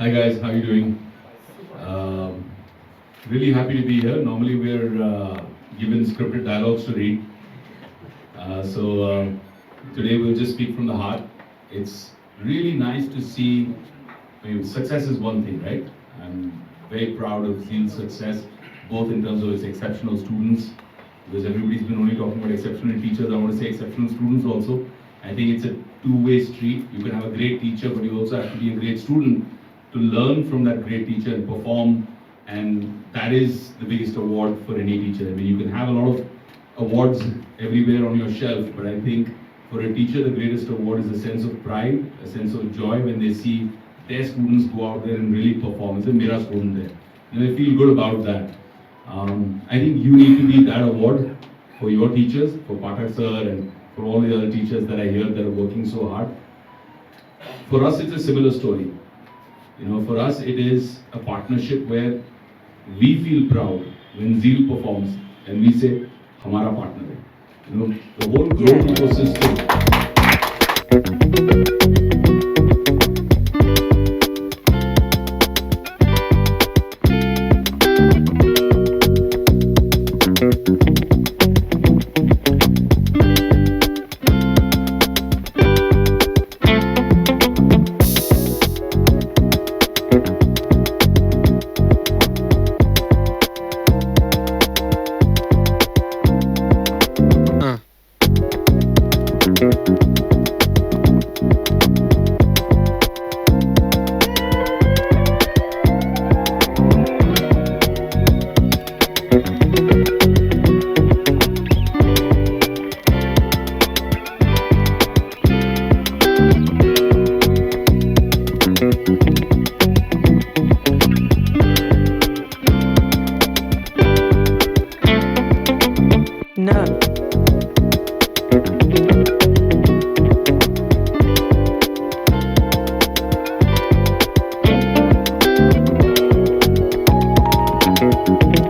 Hi guys, how you doing? Um, really happy to be here. Normally we're given scripted dialogues to read. So today we'll just speak from the heart. It's really nice to see, I mean, success is one thing, right? I'm very proud of Zeal's success, both in terms of its exceptional students, because everybody's been only talking about exceptional teachers. I want to say exceptional students also. I think it's a two-way street. You can have a great teacher, but you also have to be a great student to learn from that great teacher and perform, and that is the biggest award for any teacher. I mean, you can have a lot of awards everywhere on your shelf, but I think for a teacher, the greatest award is a sense of pride, a sense of joy when they see their students go out there and really perform. It's a Mera student there. And I feel good about that. I think you need to be that award for your teachers, for Pathak sir and for all the other teachers that I hear that are working so hard. For us, it's a similar story. You know, for us, it is a partnership where we feel proud when Zeal performs and we say, "Hamara partner hai." You know, the whole growth ecosystem.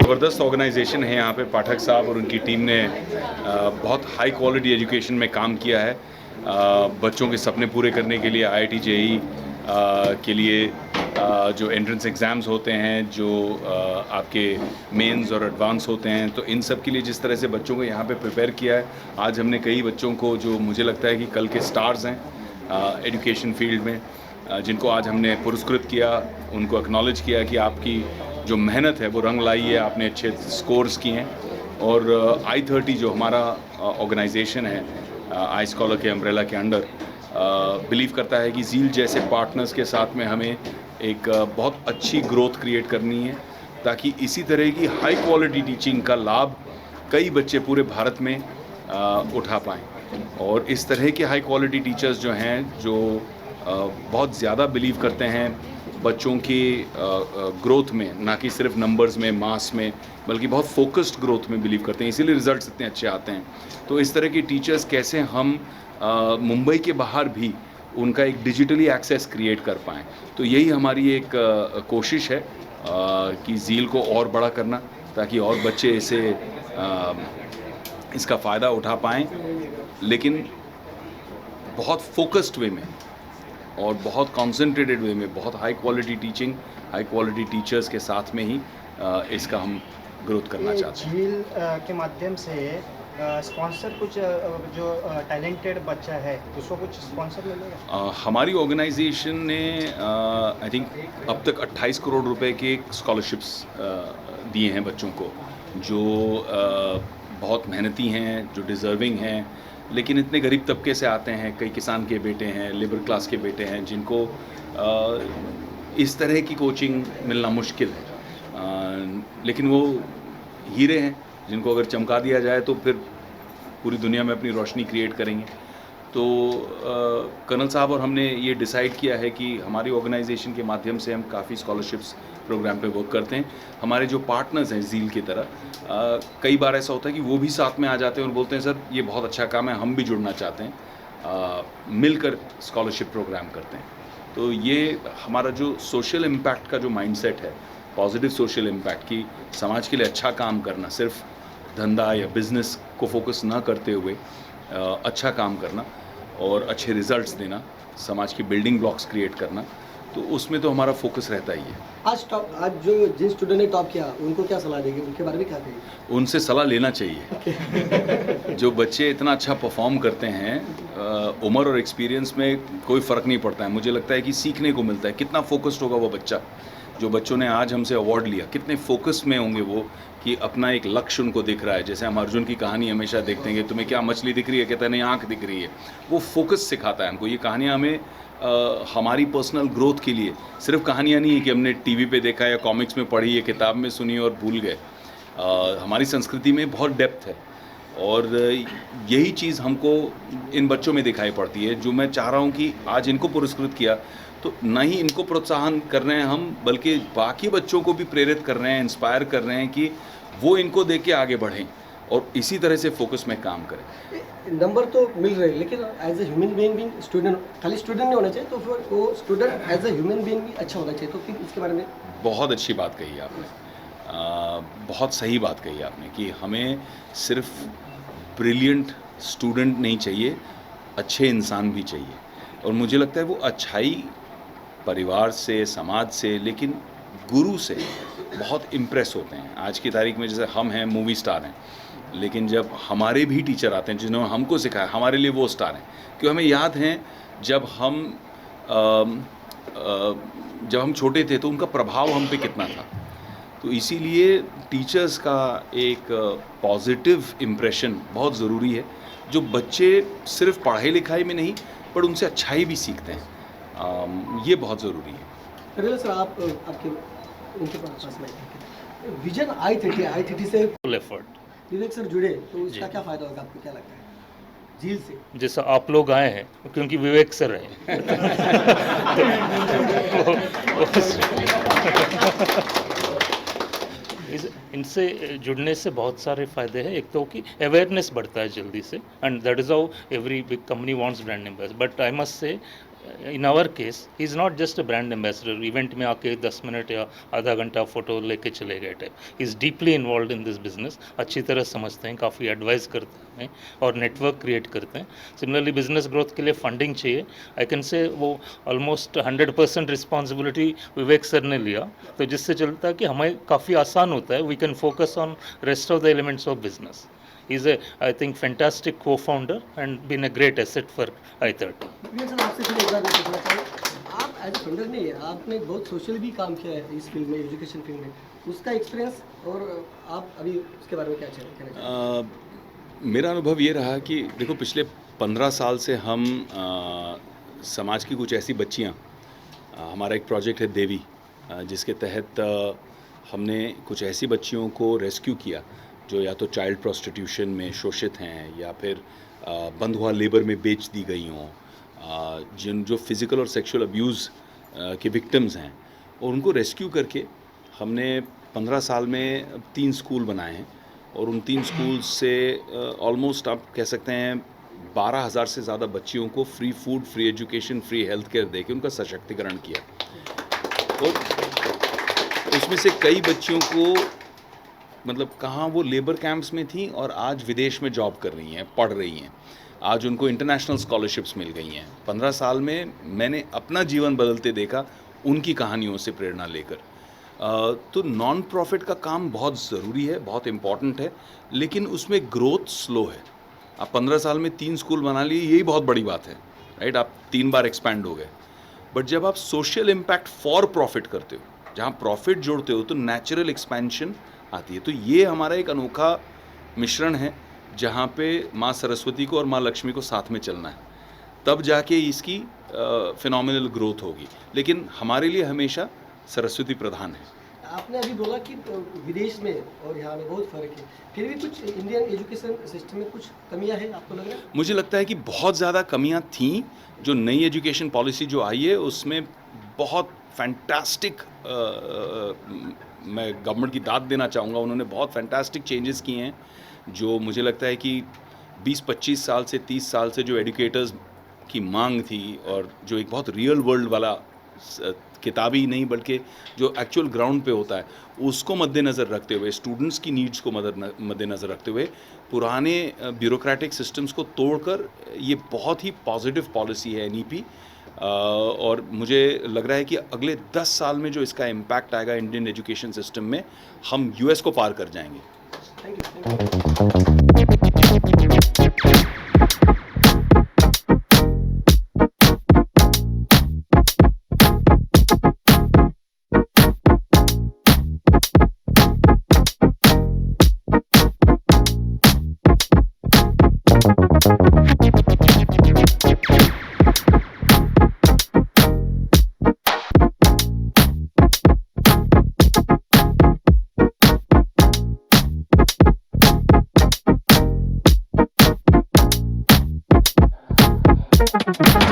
ज़बरदस्त organisation है यहाँ पे। पाठक साहब और उनकी team ने बहुत high quality education में काम किया है। बच्चों के सपने पूरे करने के लिए IIT JEE के लिए जो एंट्रेंस एग्ज़ाम्स होते हैं, जो आपके मेंस और एडवांस होते हैं, तो इन सब के लिए जिस तरह से बच्चों को यहाँ पे प्रिपेयर किया है। आज हमने कई बच्चों को, जो मुझे लगता है कि कल के स्टार्स हैं एजुकेशन फील्ड में, जिनको आज हमने पुरस्कृत किया, उनको एक्नॉलेज किया कि आपकी जो मेहनत है वो रंग लाई है, आपने अच्छे स्कोर्स किए हैं। और I30 जो हमारा ऑर्गेनाइजेशन है iScholar के अम्ब्रेला के अंडर, बिलीव करता है कि ज़ील जैसे पार्टनर्स के साथ में हमें एक बहुत अच्छी ग्रोथ क्रिएट करनी है, ताकि इसी तरह की हाई क्वालिटी टीचिंग का लाभ कई बच्चे पूरे भारत में उठा पाएँ। और इस तरह के हाई क्वालिटी टीचर्स जो हैं, जो बहुत ज़्यादा बिलीव करते हैं बच्चों की ग्रोथ में, ना कि सिर्फ नंबर्स में, मास में, बल्कि बहुत फोकस्ड ग्रोथ में बिलीव करते हैं, इसीलिए रिजल्ट्स इतने अच्छे आते हैं। तो इस तरह के टीचर्स कैसे हम मुंबई के बाहर भी उनका एक डिजिटली एक्सेस क्रिएट कर पाएँ, तो यही हमारी एक कोशिश है कि ज़ील को और बड़ा करना, ताकि और बच्चे इसका फ़ायदा उठा पाएँ, लेकिन बहुत फोकस्ड वे में और बहुत कॉन्सेंट्रेटेड वे में, बहुत high quality teaching, high quality teachers के साथ में ही इसका हम ग्रोथ करना चाहते हैं। झील के माध्यम से स्पॉन्सर कुछ जो टैलेंटेड बच्चा है उसको कुछ स्पॉन्सर मिलेगा? हमारी ऑर्गेनाइजेशन ने आई थिंक अब तक 28 करोड़ रुपए के स्कॉलरशिप्स दिए हैं बच्चों को, जो बहुत मेहनती हैं, जो डिज़र्विंग हैं, लेकिन इतने गरीब तबके से आते हैं। कई किसान के बेटे हैं, लेबर क्लास के बेटे हैं, जिनको इस तरह की कोचिंग मिलना मुश्किल है, लेकिन वो हीरे हैं जिनको अगर चमका दिया जाए तो फिर पूरी दुनिया में अपनी रोशनी क्रिएट करेंगे। तो कर्नल साहब और हमने ये डिसाइड किया है कि हमारी ऑर्गेनाइजेशन के माध्यम से हम काफ़ी स्कॉलरशिप्स प्रोग्राम पे वर्क करते हैं। हमारे जो पार्टनर्स हैं ज़ील की तरह, कई बार ऐसा होता है कि वो भी साथ में आ जाते हैं और बोलते हैं सर ये बहुत अच्छा काम है, हम भी जुड़ना चाहते हैं, मिलकर स्कॉलरशिप प्रोग्राम करते हैं। तो ये हमारा जो सोशल इम्पैक्ट का जो माइंडसेट है, पॉजिटिव सोशल इम्पैक्ट की, समाज के लिए अच्छा काम करना, सिर्फ धंधा या बिज़नेस को फोकस ना करते हुए अच्छा काम करना और अच्छे रिजल्ट्स देना, समाज की बिल्डिंग ब्लॉक्स क्रिएट करना, तो उसमें तो हमारा फोकस रहता ही है। आज जो जिन स्टूडेंट ने टॉप किया उनको क्या सलाह देंगे, उनके बारे में क्या कहेंगे? उनसे सलाह लेना चाहिए। जो बच्चे इतना अच्छा परफॉर्म करते हैं, उम्र और एक्सपीरियंस में कोई फ़र्क नहीं पड़ता है। मुझे लगता है कि सीखने को मिलता है। कितना फोकस्ड होगा वो बच्चा, जो बच्चों ने आज हमसे अवार्ड लिया, कितने फोकस में होंगे वो कि अपना एक लक्ष्य उनको दिख रहा है। जैसे हम अर्जुन की कहानी हमेशा देखते हैं कि तुम्हें क्या मछली दिख रही है, कहता है नहीं आँख दिख रही है। वो फोकस सिखाता है हमको। ये कहानियाँ हमें हमारी पर्सनल ग्रोथ के लिए सिर्फ कहानियाँ नहीं है कि हमने टीवी पे देखा या कॉमिक्स में पढ़ी या किताब में सुनी और भूल गए। हमारी संस्कृति में बहुत डेप्थ है और यही चीज़ हमको इन बच्चों में दिखाई पड़ती है। जो मैं चाह रहा हूँ कि आज इनको पुरस्कृत किया तो ना ही इनको प्रोत्साहन कर रहे हैं हम, बल्कि बाकी बच्चों को भी प्रेरित कर रहे हैं, इंस्पायर कर रहे हैं कि वो इनको देख के आगे बढ़ें और इसी तरह से फोकस में काम करें। नंबर तो मिल रहे हैं, लेकिन as a human being student, खाली स्टूडेंट नहीं होना चाहिए, तो फिर वो student as a human being भी अच्छा होना चाहिए। तो फिर इसके बारे में बहुत अच्छी बात कही आपने, बहुत सही बात कही आपने कि हमें सिर्फ ब्रिलियंट स्टूडेंट नहीं चाहिए, अच्छे इंसान भी चाहिए। और मुझे लगता है वो अच्छाई परिवार से, समाज से, लेकिन गुरु से बहुत इम्प्रेस होते हैं। आज की तारीख में जैसे हम हैं, मूवी स्टार हैं, लेकिन जब हमारे भी टीचर आते हैं जिन्होंने हमको सिखाया, हमारे लिए वो स्टार हैं। क्योंकि हमें याद हैं जब हम छोटे थे तो उनका प्रभाव हम पे कितना था। तो इसीलिए टीचर्स का एक पॉजिटिव इम्प्रेशन बहुत ज़रूरी है, जो बच्चे सिर्फ पढ़ाई लिखाई में नहीं पर उनसे अच्छाई भी सीखते हैं। ये बहुत ज़रूरी है। कर्नल सर, आपके उनके पास में विजन आई30 से फुल एफर्ट विवेक सर जुड़े, तो इसका क्या फ़ायदा होगा, आपको क्या लगता है झील से? जैसा आप लोग आए हैं क्योंकि विवेक सर हैं। इनसे जुड़ने से बहुत सारे फ़ायदे हैं। एक तो कि अवेयरनेस बढ़ता है जल्दी से, and that is how every big company wants brand ambassador. But I must say in our case he is not just a brand ambassador, event में आके 10 मिनट या आधा घंटा फ़ोटो लेके चले गए type. Is deeply involve in this business, अच्छी तरह समझते हैं, काफ़ी एडवाइस करते हैं और नेटवर्क क्रिएट करते हैं। सिमिलरली बिजनेस ग्रोथ के लिए फंडिंग चाहिए, आई कैन से वो ऑलमोस्ट 100% रिस्पॉन्सिबिलिटी विवेक सर ने लिया, तो जिससे चलता है कि हमें काफ़ी आसान होता है, we can focus on rest of the elements of business. He's a, I think, fantastic co-founder and been a great asset for I30. Sir, आपसे फिर एक बार मैं पूछना चाहूँ, आप एज फाउंडर नहीं है, आपने बहुत सोशल भी काम किया है इस फील्ड में, एजुकेशन फील्ड में, उसका एक्सपीरियंस और आप अभी उसके बारे में क्या कहना चाहिए? मेरा अनुभव ये रहा कि देखो, पिछले 15 साल से हम समाज की कुछ ऐसी बच्चियाँ, हमारा एक प्रोजेक्ट है देवी, जिसके तहत हमने कुछ ऐसी बच्चियों को रेस्क्यू किया जो या तो चाइल्ड प्रोस्टिट्यूशन में शोषित हैं या फिर बंद हुआ लेबर में बेच दी गई हों, जो फिज़िकल और सेक्सुअल अब्यूज़ के विक्टिम्स हैं, और उनको रेस्क्यू करके हमने 15 साल में 3 स्कूल बनाए हैं। और उन 3 स्कूल से ऑलमोस्ट आप कह सकते हैं 12,000 से ज़्यादा बच्चियों को free food, free education, free health care दे के उनका सशक्तिकरण किया। और उसमें से कई बच्चियों को मतलब कहाँ वो लेबर कैंप्स में थी और आज विदेश में जॉब कर रही हैं, पढ़ रही हैं, आज उनको इंटरनेशनल स्कॉलरशिप्स मिल गई हैं। 15 साल में मैंने अपना जीवन बदलते देखा उनकी कहानियों से प्रेरणा लेकर। तो नॉन प्रॉफिट का काम बहुत ज़रूरी है, बहुत इम्पॉर्टेंट है, लेकिन उसमें ग्रोथ स्लो है। आप 15 साल में 3 स्कूल बना लिए, यही बहुत बड़ी बात है, राइट? आप 3 बार एक्सपैंड हो गए। बट जब आप सोशल इम्पैक्ट फॉर प्रॉफिट करते हो, जहाँ प्रॉफिट जोड़ते हो, तो नेचुरल एक्सपेंशन आती है। तो ये हमारा एक अनोखा मिश्रण है, जहाँ पे माँ सरस्वती को और माँ लक्ष्मी को साथ में चलना है, तब जाके इसकी फिनोमिनल ग्रोथ होगी। लेकिन हमारे लिए हमेशा सरस्वती प्रधान है। आपने अभी बोला कि विदेश में और यहाँ में बहुत फ़र्क है, फिर भी कुछ इंडियन एजुकेशन सिस्टम में कुछ कमियां हैं, आपको लग रहा है? मुझे लगता है कि बहुत ज़्यादा कमियां थीं। जो नई एजुकेशन पॉलिसी जो आई है, उसमें बहुत फैंटास्टिक, मैं गवर्नमेंट की दाद देना चाहूँगा, उन्होंने बहुत फैंटास्टिक चेंजेस किए हैं, जो मुझे लगता है कि 20-25 साल से 30 साल से जो एडुकेटर्स की मांग थी, और जो एक बहुत रियल वर्ल्ड वाला किताबी नहीं बल्कि जो एक्चुअल ग्राउंड पे होता है, उसको मद्देनज़र रखते हुए, स्टूडेंट्स की नीड्स को मद्देनज़र रखते हुए, पुराने ब्यूरोक्रेटिक सिस्टम्स को तोड़कर ये बहुत ही पॉजिटिव पॉलिसी है एनईपी। और मुझे लग रहा है कि अगले 10 साल में जो इसका इम्पैक्ट आएगा इंडियन एजुकेशन सिस्टम में, हम यूएस को पार कर जाएंगे। Thank you. Thank you.